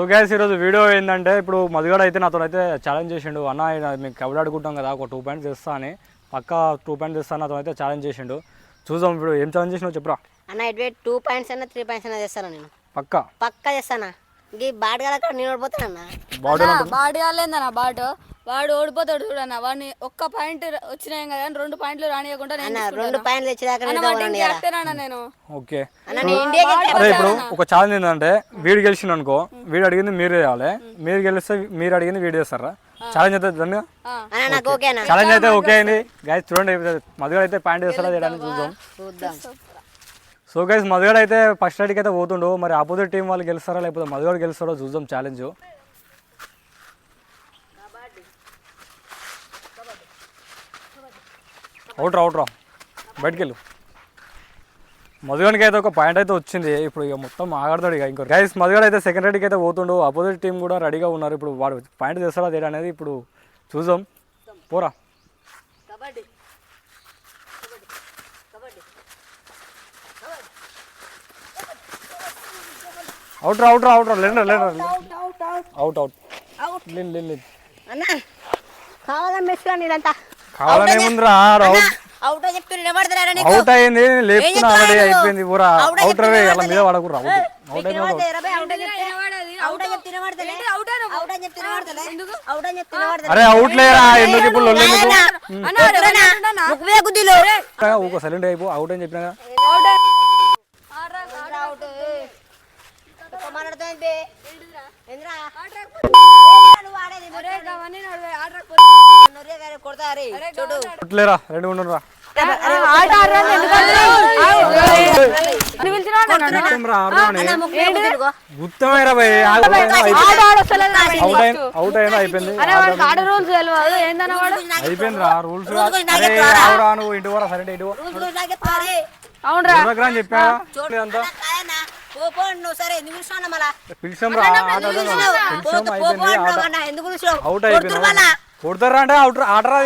So guys ఈరోజు video ఏంటంటే ఇప్పుడు మధుగాడు అయితే నాతో అయితే ఛాలెంజ్ చేసిండు. అన్న మేము కబడ్డీ ఆడుకుంటాం కదా, ఒక 2 పాయింట్స్ తెస్తా అని, పక్కా 2 పాయింట్స్ తెస్తా నాతో అయితే ఛాలెంజ్ చేసిండు. చూద్దాం ఇప్పుడు ఏం ఛాలెంజ్ చేసినావు చెప్పురా. అన్న ఇటు 2 పాయింట్స్ అన్న 3 పాయింట్స్ అన్న చేస్తాను నేను. పక్కా చేస్తానా. ఈ బాట్ గల అక్కడ నేను ఓడిపోతానన్నా. బాట్ కాలేదన్న బాట్ వాడు ఓడిపోతాడు చూడన్న. వాడిని ఒక్క పాయింట్ వచ్చినాయి కదా, 2 పాయింట్లు రానియకుండా 2 పాయింట్లు తెచ్చేదాకా నేను. ఓకే అరే ఇప్పుడు ఒక ఛాలెంజ్ ఏంటంటే వీడు గెలిచిన అనుకో, వీడు అడిగింది మీరు చేయాలి, మీరు గెలిస్తే మీరు అడిగింది వీడు చేస్తారా. ఛాలెంజ్ అయితే ఛాలెంజ్ అయితే ఓకే అయింది గైస్. చూడండి మధుగాడు అయితే పాయింట్ చేస్తారా చేయడానికి చూద్దాం. సో గైస్ మధుగాడు అయితే ఫస్ట్ రైడ్కి అయితే పోతుండు. మరి ఆపోజిట్ టీం వాళ్ళు గెలుస్తారా లేకపోతే మధుగాడు గెలుస్తారో చూద్దాం. ఛాలెంజ్ అవుట్రా బయటికి వెళ్ళు. మధుగానికి అయితే ఒక పాయింట్ అయితే వచ్చింది. ఇప్పుడు ఇక మొత్తం ఆగడతాడు ఇక. ఇంకో గైస్ మధుగాడు అయితే సెకండ్ రైడ్కి అయితే పోతుండు. ఆపోజిట్ టీం కూడా రెడీగా ఉన్నారు. ఇప్పుడు వాడు పాయింట్ చేస్తాడా తేడా అనేది ఇప్పుడు చూద్దాం. పోరా అవుట్రా లేండి అవుట్ కావాలనే ముందురా అవుట్ అయింది లేపుతున్నా అయిపోయింది. పూరా అవుట్ రే అలా మీద పడకురా. అవుట్ అరే అవుట్ లేరా ఎందుకు ఇప్పుడు ఊకో సైలెంట్ అయిపో. అవుట్ అని చెప్పినా లేరా 2 ఉండరా. గుర్తమేరా భయ్ అవుట్ అయినా అయిపోయింది. అయిపోయింది రా రూల్స్. నువ్వు ఇంటి పోరా సరే ఇంటి అని చెప్పా. అవుట్ అయిపోయింది. కొడతారా అంటే ఆటరా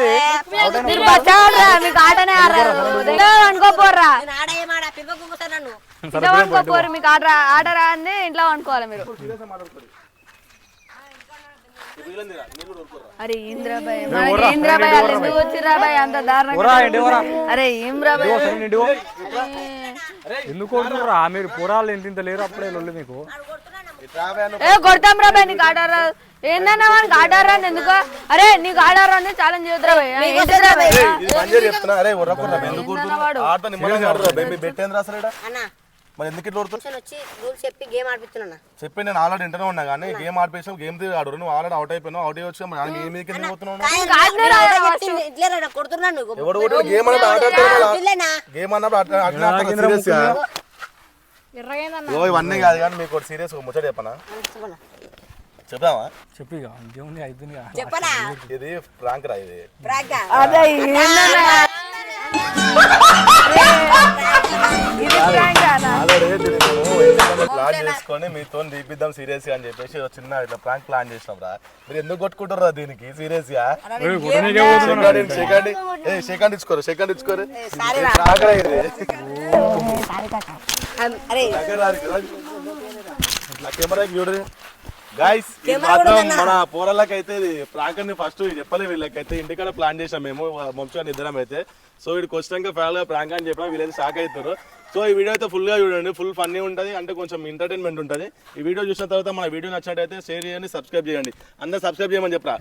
మీకు ఆటరా అంది ఇంట్లో అనుకోవాలి మీరు. అరే ఇంద్రాబాయ్ ఎందుకు వచ్చిరాబాయ్ అంత దారుణంగా. అరే ఇంద్రాబాయ్ ఎందుకు కొడుతురా మీరు పొరాలు ఇంత లేరు అప్పుడే మీకు కొడతాం రా బాయ్. నీకు ఆడారా ఏందన్నా వానికి ఆడారా ఎందుకు? అరే నీకు ఆడారా అని ఛాలెంజ్ చేద్దురా బాయ్. మరి ఎందుకు చెప్పి నేను ఆల్రెడీ ఇంటనే ఉన్నా కానీ గేమ్ ఆడిపేసాం. గేమ్ ఆడు నువ్వు ఆల్రెడీ అవుట్ అయిపోయినావు. అవుట్ అయ్యి వచ్చా గేమ్ అన్నప్పుడు ఇవన్నీ కాదు కానీ మీకు సీరియస్ ముచ్చట చెప్పనా? చెప్దామా? చెప్పి అయిపోయింది. ఇది ప్రాంక్ రా. ఇది ప్లాన్ చేసుకొని మీతో తీపిద్దాం సీరియస్ గా అని చెప్పేసి చిన్న ఇట్లా ప్రాంక్ ప్లాన్ చేసినాం రా. మీరు ఎందుకు కొట్టుకుంటారా దీనికి సీరియస్ గా? సెకండ్ ఇచ్చుకోరు కెమెరా చూడరు గైస్. మన పోరలకైతే ప్రాంక్ అని ఫస్ట్ చెప్పలే. వీళ్ళకైతే ఇంటికాడ ప్లాన్ చేసాం మేము వంశీ ఇద్దరం అయితే. సో వీడికి వచ్చినాక ఫైనల్ గా ప్రాంక్ అని చెప్పినా వీళ్ళైతే షాక్ అవుతారు. సో ఈ వీడియో అయితే ఫుల్ గా చూడండి. ఫుల్ ఫన్నీ ఉంటుంది, అంటే కొంచెం ఎంటర్టైన్మెంట్ ఉంటుంది. ఈ వీడియో చూసిన తర్వాత మన వీడియో నచ్చినట్టయితే షేర్ చేయండి, సబ్స్క్రైబ్ చేయండి. అందరూ సబ్స్క్రైబ్ చేయమని చెప్పరా.